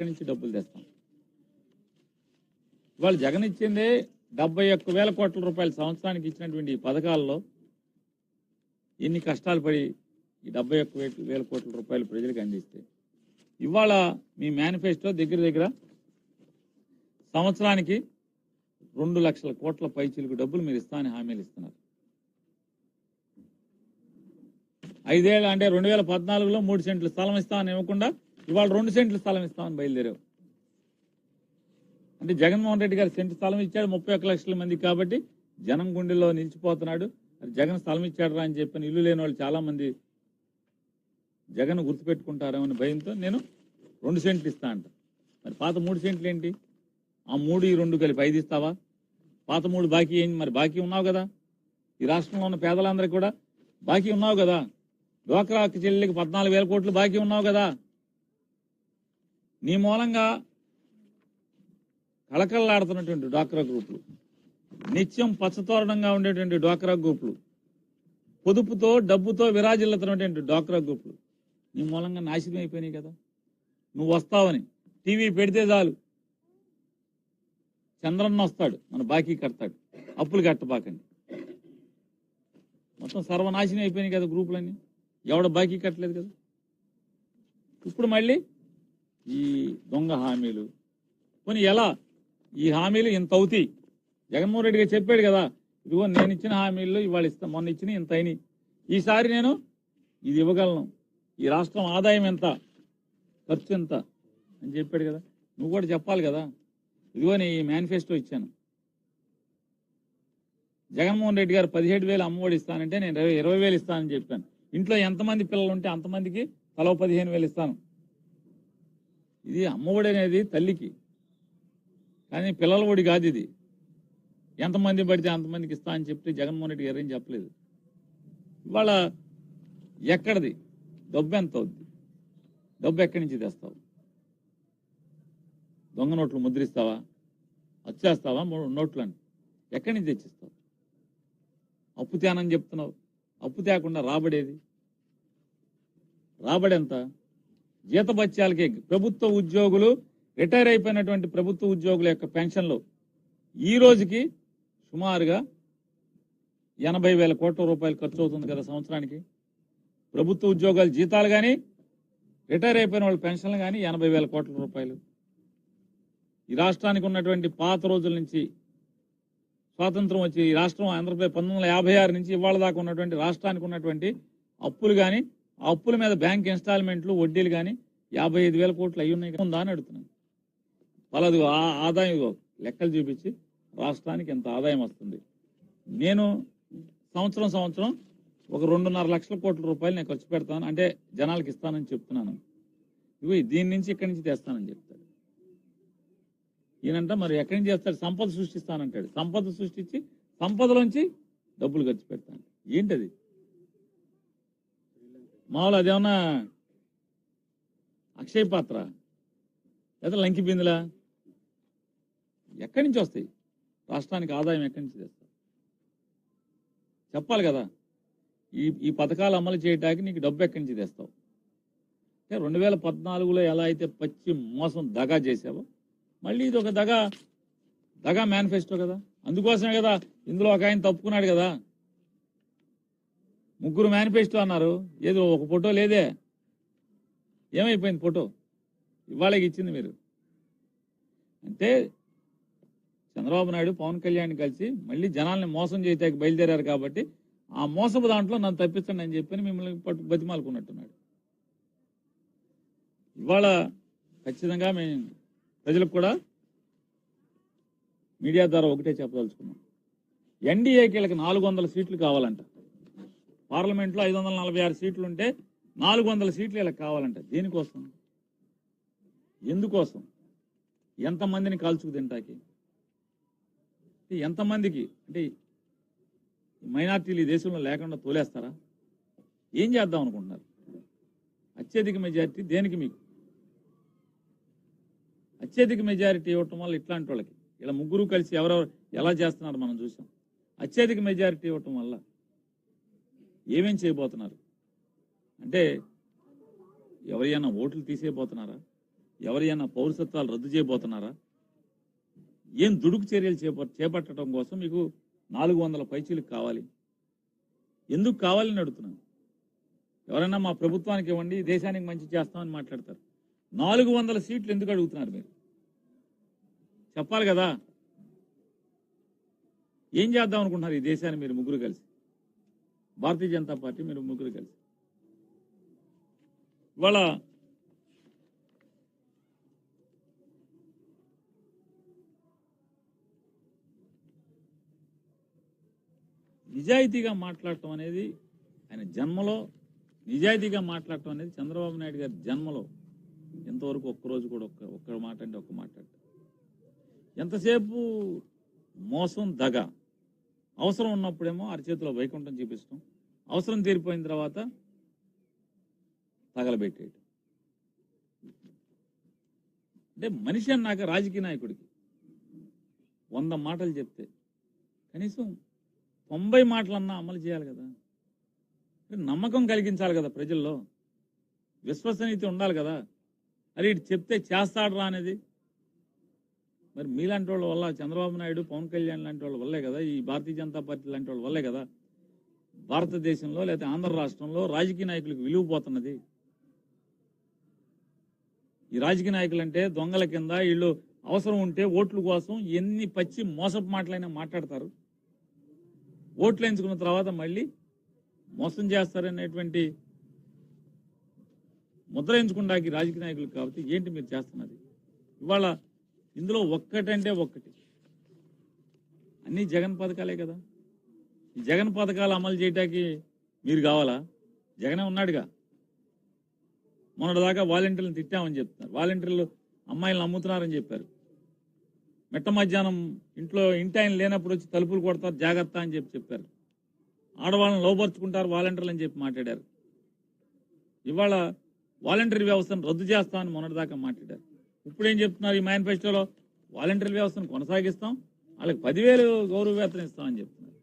ఎక్కడి నుంచి డబ్బులు తెస్తాం? ఇవాళ జగన్ ఇచ్చిందే 71,000 కోట్ల రూపాయలు సంవత్సరానికి ఇచ్చినటువంటి ఈ పథకాల్లో ఎన్ని కష్టాలు పడి ఈ 71,000 కోట్ల రూపాయలు ప్రజలకు అందిస్తే ఇవాళ మీ మేనిఫెస్టో దగ్గర సంవత్సరానికి 2 లక్షల కోట్ల పైచీలకు డబ్బులు మీరు ఇస్తామని హామీలు ఇస్తున్నారు. 5 ఏళ్ళు అంటే 2014లో 3 సెంట్లు స్థలం ఇస్తామని ఇవ్వకుండా ఇవాళ 2 సెంట్లు స్థలం ఇస్తామని బయలుదేరావు. అంటే జగన్మోహన్ రెడ్డి గారు సెంటు స్థలం ఇచ్చాడు 31 లక్షల మందికి కాబట్టి జనం గుండెల్లో నిలిచిపోతున్నాడు. అది జగన్ స్థలం ఇచ్చాడు రా అని చెప్పని ఇల్లు లేని వాళ్ళు చాలా మంది జగన్ గుర్తుపెట్టుకుంటారేమని భయంతో నేను 2 సెంట్లు ఇస్తా అంట. మరి పాత 3 సెంట్లు ఏంటి? ఆ 3 ఈ 2 కలిపి 5 ఇస్తావా? పాత 3 బాకీ ఏంటి? మరి బాకీ ఉన్నావు కదా, ఈ రాష్ట్రంలో ఉన్న పేదలందరికీ కూడా బాకీ ఉన్నావు కదా, డ్వాక్రా చెల్లెళ్ళకి 14,000 కోట్లు బాకీ ఉన్నావు కదా. నీ మూలంగా కళకళలాడుతున్నటువంటి డ్వాక్రా గ్రూపులు, నిత్యం పచ్చతోరణంగా ఉండేటువంటి డ్వాక్రా గ్రూపులు, పొదుపుతో డబ్బుతో విరాజిల్లుతున్నటువంటి డ్వాక్రా గ్రూపులు నీ మూలంగా నాశనం అయిపోయినాయి కదా. నువ్వు వస్తావని టీవీ పెడితే చాలు చంద్రన్న వస్తాడు, మన బాకీ కడతాడు, అప్పులు కట్టబాకండి, మొత్తం సర్వనాశనం అయిపోయినాయి కదా గ్రూపులన్నీ. ఎవడ బాకీ కట్టలేదు కదా. ఇప్పుడు మళ్ళీ ఈ దొంగ హామీలు పోనీ ఎలా ఈ హామీలు ఇంత అవుతాయి? జగన్మోహన్ రెడ్డి గారు చెప్పాడు కదా, ఇదిగో నేను ఇచ్చిన హామీల్లో ఇవాళ ఇస్తా, మొన్న ఇచ్చిన ఇంత అయినాయి, ఈసారి నేను ఇది ఇవ్వగలను, ఈ రాష్ట్రం ఆదాయం ఎంత, ఖర్చు ఎంత అని చెప్పాడు కదా. నువ్వు కూడా చెప్పాలి కదా, ఇదిగో నేను ఈ మేనిఫెస్టో ఇచ్చాను. జగన్మోహన్ రెడ్డి గారు 17,000 అమ్మఒడి ఇస్తానంటే నేను 20,000 ఇస్తానని చెప్పాను. ఇంట్లో ఎంతమంది పిల్లలు ఉంటే అంతమందికి తలో 15,000 ఇస్తాను. ఇది అమ్మఒడి అనేది తల్లికి, కానీ పిల్లల ఒడి కాదు ఇది. ఎంతమంది పడితే అంతమందికి ఇస్తా అని చెప్తే జగన్మోహన్ రెడ్డి గారు ఏం చెప్పలేదు. ఇవాళ ఎక్కడిది డబ్బు ఎంత అవుద్ది? డబ్బు ఎక్కడి నుంచి తెస్తావు? దొంగ నోట్లు ముద్రిస్తావా? వచ్చేస్తావా నోట్లని? ఎక్కడి నుంచి తెచ్చిస్తావు? అప్పు తేనని చెప్తున్నావు, అప్పు తేకుండా రాబడేది? రాబడి ఎంత? జీతభత్యాలకే ప్రభుత్వ ఉద్యోగులు, రిటైర్ అయిపోయినటువంటి ప్రభుత్వ ఉద్యోగుల యొక్క పెన్షన్లు ఈ రోజుకి సుమారుగా 80,000 కోట్ల రూపాయలు ఖర్చు అవుతుంది కదా సంవత్సరానికి. ప్రభుత్వ ఉద్యోగాల జీతాలు కానీ రిటైర్ అయిపోయిన వాళ్ళ పెన్షన్లు కానీ 80,000 కోట్ల రూపాయలు. ఈ రాష్ట్రానికి ఉన్నటువంటి పాత రోజుల నుంచి స్వాతంత్రం వచ్చి ఈ రాష్ట్రం ఆంధ్రప్రదేశ్ 1956 నుంచి ఇవాళ దాకా ఉన్నటువంటి రాష్ట్రానికి ఉన్నటువంటి అప్పులు కానీ ఆ అప్పుల మీద బ్యాంక్ ఇన్స్టాల్మెంట్లు వడ్డీలు కానీ 55,000 కోట్లు అయ్యి ఉన్నాయి ఉందా అని అడుగుతున్నాను. వాళ్ళది ఆదాయం లెక్కలు చూపించి రాష్ట్రానికి ఎంత ఆదాయం వస్తుంది. నేను సంవత్సరం ఒక 2.5 లక్షల కోట్ల రూపాయలు నేను ఖర్చు పెడతాను, అంటే జనాలకు ఇస్తానని చెప్తున్నాను. ఇవి దీని నుంచి ఇక్కడి నుంచి తెస్తానని చెప్తాడు ఈయనంట. మరి ఎక్కడి నుంచి చేస్తాడు? సంపద సృష్టిస్తానంటాడు. సంపద సృష్టించి సంపదలోంచి డబ్బులు ఖర్చు పెడతాను. ఏంటది? మామూలు అదేమన్నా అక్షయ పాత్ర లేదా లంకి బిందులా? ఎక్కడి నుంచి వస్తాయి? రాష్ట్రానికి ఆదాయం ఎక్కడి నుంచి తెస్తావు? చెప్పాలి కదా. ఈ పథకాలు అమలు చేయడానికి నీకు డబ్బు ఎక్కడి నుంచి తెస్తావు? 2014లో ఎలా అయితే పచ్చి మోసం దగా చేసావో మళ్ళీ ఇది ఒక దగా మేనిఫెస్టో కదా. అందుకోసమే కదా ఇందులో ఒక ఆయన తప్పుకున్నాడు కదా. 3 మేనిఫెస్టో అన్నారు, ఏదో ఒక ఫోటో లేదే. ఏమైపోయింది ఫోటో? ఇవాళకి ఇచ్చింది మీరు. అంటే చంద్రబాబు నాయుడు పవన్ కళ్యాణ్ కలిసి మళ్ళీ జనాల్ని మోసం చేయడానికి బయలుదేరారు కాబట్టి ఆ మోసపు దాంట్లో నన్ను తప్పించండి అని చెప్పి మిమ్మల్ని బతిమాలుకున్నట్టున్నాడు. ఇవాళ ఖచ్చితంగా మేము ప్రజలకు కూడా మీడియా ద్వారా ఒకటే చెప్పదలుచుకున్నాం. ఎన్డీఏకి వీళ్ళకి 400 సీట్లు కావాలంట. పార్లమెంట్లో 546 సీట్లు ఉంటే 400 సీట్లు వీళ్ళకి కావాలంట. దేనికోసం? ఎందుకోసం? ఎంతమందిని కాల్చుకు తింటాకి? ఎంతమందికి? అంటే మైనార్టీలు ఈ దేశంలో లేకుండా తోలేస్తారా? ఏం చేద్దాం అనుకుంటున్నారు? అత్యధిక మెజారిటీ దేనికి? మీకు అత్యధిక మెజారిటీ ఇవ్వటం వల్ల ఇట్లాంటి వాళ్ళకి ఇలా 3 కలిసి ఎవరెవరు ఎలా చేస్తున్నారు మనం చూసాం. అత్యధిక మెజారిటీ ఇవ్వటం వల్ల ఏమేం చేయబోతున్నారు? అంటే ఎవరైనా ఓట్లు తీసేయబోతున్నారా? ఎవరైనా పౌరసత్వాలు రద్దు చేయబోతున్నారా? ఏం దుడుకు చర్యలు చేపట్టడం కోసం మీకు 400 పైచీలకు కావాలి? ఎందుకు కావాలని అడుగుతున్నాను. ఎవరైనా మా ప్రభుత్వానికి ఇవ్వండి, దేశానికి మంచి చేస్తామని మాట్లాడతారు. 400 సీట్లు ఎందుకు అడుగుతున్నారు మీరు? చెప్పాలి కదా. ఏం చేద్దాం అనుకుంటున్నారు ఈ దేశాన్ని మీరు ముగ్గురు కలిసి? భారతీయ జనతా పార్టీ మీరు ముగ్గురు కలిసి ఇవాళ నిజాయితీగా మాట్లాడటం అనేది ఆయన జన్మలో, నిజాయితీగా మాట్లాడటం అనేది చంద్రబాబు నాయుడు గారి జన్మలో ఎంతవరకు ఒక్కరోజు కూడా ఒక్క మాట అంటే ఒక్క మాట. ఎంతసేపు మోసం, దగ. అవసరం ఉన్నప్పుడేమో అరచేతిలో వైకుంఠం చూపిస్తాం, అవసరం తీరిపోయిన తర్వాత తగలబెట్టేయడం. అంటే మనిషి అన్నాక రాజకీయ నాయకుడికి 100 మాటలు చెప్తే కనీసం 90 మాటలన్నా అమలు చేయాలి కదా. నమ్మకం కలిగించాలి కదా ప్రజల్లో, విశ్వసనీయత ఉండాలి కదా. అది ఇటు చెప్తే చేస్తాడరా అనేది. మరి మీలాంటి వాళ్ళ వల్ల, చంద్రబాబు నాయుడు, పవన్ కళ్యాణ్ లాంటి వాళ్ళ వల్లే కదా, ఈ భారతీయ జనతా పార్టీ లాంటి వాళ్ళ వల్లే కదా భారతదేశంలో లేదా ఆంధ్ర రాష్ట్రంలో రాజకీయ నాయకులకు విలువ పోతున్నది. ఈ రాజకీయ నాయకులు అంటే దొంగల కింద, వీళ్ళు అవసరం ఉంటే ఓట్ల కోసం ఎన్ని పచ్చి మోసపు మాటలైనా మాట్లాడతారు. ఓట్లు ఎంచుకున్న తర్వాత మళ్ళీ మోసం చేస్తారనేటువంటి ముద్ర ఎంచుకుంటాకి రాజకీయ నాయకులు. కాబట్టి ఏంటి మీరు చేస్తున్నది? ఇవాళ ఇందులో ఒక్కటంటే ఒక్కటి, అన్ని జగన్ పథకాలే కదా. ఈ జగన్ పథకాలు అమలు చేయడానికి మీరు కావాలా? జగనే ఉన్నాడుగా. మొన్నటిదాకా వాలంటీర్లను తిట్టామని చెప్తున్నారు. వాలంటీర్లు అమ్మాయిలను అమ్ముతున్నారని చెప్పారు. మెట్ట మధ్యాహ్నం ఇంటి ఆయన లేనప్పుడు వచ్చి తలుపులు కొడతారు, జాగ్రత్త అని చెప్పారు. ఆడవాళ్ళని లోపరుచుకుంటారు వాలంటీర్లు అని చెప్పి మాట్లాడారు. ఇవాళ వాలంటీర్ వ్యవస్థను రద్దు చేస్తామని మొన్నటిదాకా మాట్లాడారు. ఇప్పుడు ఏం చెప్తున్నారు ఈ మేనిఫెస్టోలో? వాలంటీర్ వ్యవస్థను కొనసాగిస్తాం, వాళ్ళకి 10,000 గౌరవ వేతనం ఇస్తామని చెప్తున్నారు.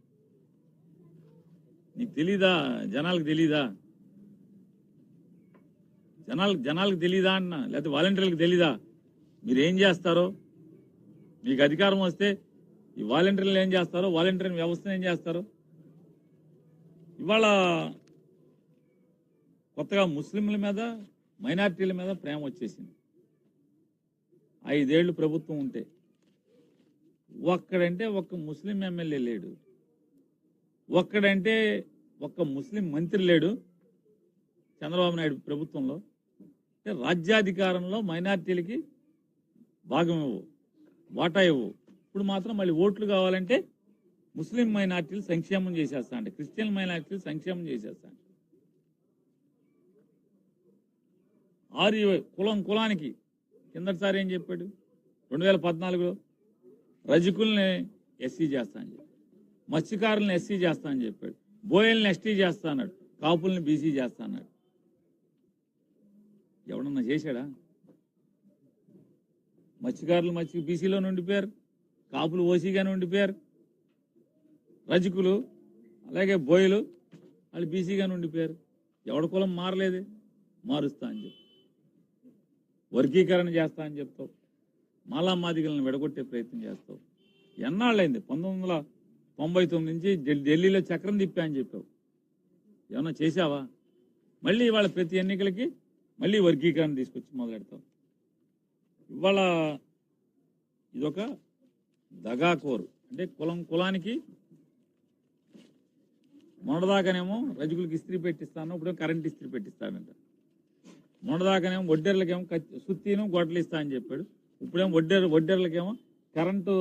నీకు తెలీదా? జనాలకు తెలీదా? జనాలకు తెలీదా అన్న, లేకపోతే వాలంటీర్లకు తెలీదా మీరేం చేస్తారో? మీకు అధికారం వస్తే ఈ వాలంటీర్లు ఏం చేస్తారో, వాలంటీర్ వ్యవస్థను ఏం చేస్తారో. ఇవాళ కొత్తగా ముస్లింల మీద, మైనారిటీల మీద ప్రేమ వచ్చేసింది. 5 ఏళ్లు ప్రభుత్వం ఉంటే ఒక్కడంటే ఒక్క ముస్లిం ఎమ్మెల్యే లేడు, ఒక్కడంటే ఒక్క ముస్లిం మంత్రి లేడు చంద్రబాబు నాయుడు ప్రభుత్వంలో. రాజ్యాధికారంలో మైనారిటీలకి భాగం ఇవ్వు, వాటా ఇవ్వు. ఇప్పుడు మాత్రం మళ్ళీ ఓట్లు కావాలంటే ముస్లిం మైనారిటీలు సంక్షేమం చేసేస్తా అంటే, క్రిస్టియన్ మైనారిటీలు సంక్షేమం చేసేస్తా అంటే. కులానికి కిందటిసారి ఏం చెప్పాడు? 2014లో రజకుల్ని ఎస్సీ చేస్తా అని చెప్పాడు, మత్స్యకారులను ఎస్సీ చేస్తా అని చెప్పాడు, బోయల్ని ఎస్టీ చేస్తా అన్నాడు, కాపుల్ని బీసీ చేస్తా అన్నాడు. ఎవడన్నా చేశాడా? మత్స్యకారులు బీసీలో ఉండిపోయారు, కాపులు ఓసీగానే ఉండిపోయారు, రజకులు అలాగే బోయలు వాళ్ళు బీసీగానే ఉండిపోయారు. ఎవడి కులం మారలేదే. మారుస్తా అని చెప్పి వర్గీకరణ చేస్తా అని చెప్తావు, మాలామాదిగలను విడగొట్టే ప్రయత్నం చేస్తావు. ఎన్నాళ్ళైంది? 1999 నుంచి ఢిల్లీలో చక్రం తిప్పా అని చెప్పావు. ఏమన్నా చేశావా? మళ్ళీ ఇవాళ ప్రతి ఎన్నికలకి మళ్ళీ వర్గీకరణ తీసుకొచ్చి మొదలెడతావు. ఇవాళ ఇదొక దగాకోరు. అంటే కులానికి మొన్నదాకానేమో రజకులకి ఇస్త్రీ పెట్టిస్తాను, ఇప్పుడేమో కరెంట్ ఇస్త్రీ పెట్టిస్తాడంట. మొన్నదాకానేమో వడ్డేర్లకేమో సుత్తీను గొడ్డలు ఇస్తా అని చెప్పాడు, ఇప్పుడేమో వడ్డేర్లకేమో కరెంటు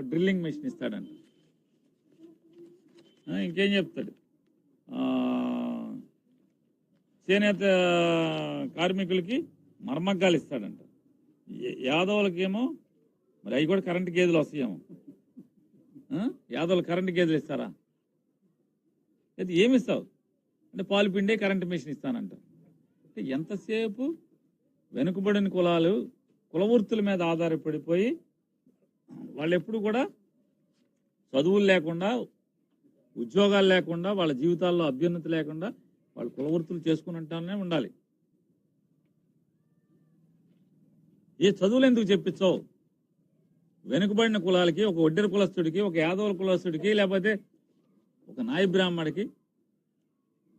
డ్రిల్లింగ్ మెషిన్ ఇస్తాడంట. ఇంకేం చెప్తాడు? చేనేత కార్మికులకి మర్మగ్గాలు ఇస్తాడంట. యాదవులకేమో మరి అవి కూడా కరెంటు గేదెలు వస్తాయేమో. యాదవులు కరెంటు గేదెలు ఇస్తారా? అయితే ఏమిస్తావు అంటే పాలు పిండే కరెంటు మెషిన్ ఇస్తానంట. అంటే ఎంతసేపు వెనుకబడిన కులాలు కులవృత్తుల మీద ఆధారపడిపోయి వాళ్ళు ఎప్పుడు కూడా చదువులు లేకుండా, ఉద్యోగాలు లేకుండా, వాళ్ళ జీవితాల్లో అభ్యున్నతి లేకుండా వాళ్ళు కులవృత్తులు చేసుకుని ఉండాలి. ఏ చదువులు ఎందుకు చెప్పించావు? వెనుకబడిన కులాలకి, ఒక ఒడ్డెర కులస్తుడికి, ఒక యాదవుల కులస్తుడికి, లేకపోతే ఒక నాయి బ్రాహ్మడికి,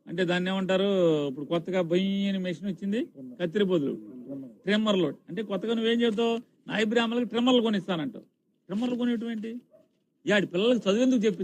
అంటే దాన్ని ఏమంటారు ఇప్పుడు కొత్తగా బొయ్యని మెషిన్ వచ్చింది, కత్తిరి బదులు ట్రిమ్మర్లు. అంటే కొత్తగా నువ్వేం చెబుతావు? నాయి బ్రాహ్మణులకు ట్రిమ్మర్లు కొనిస్తానంటావు. ట్రిమ్మర్లు కొనేటువంటి యాడి పిల్లలకు చదువు ఎందుకు చెప్పి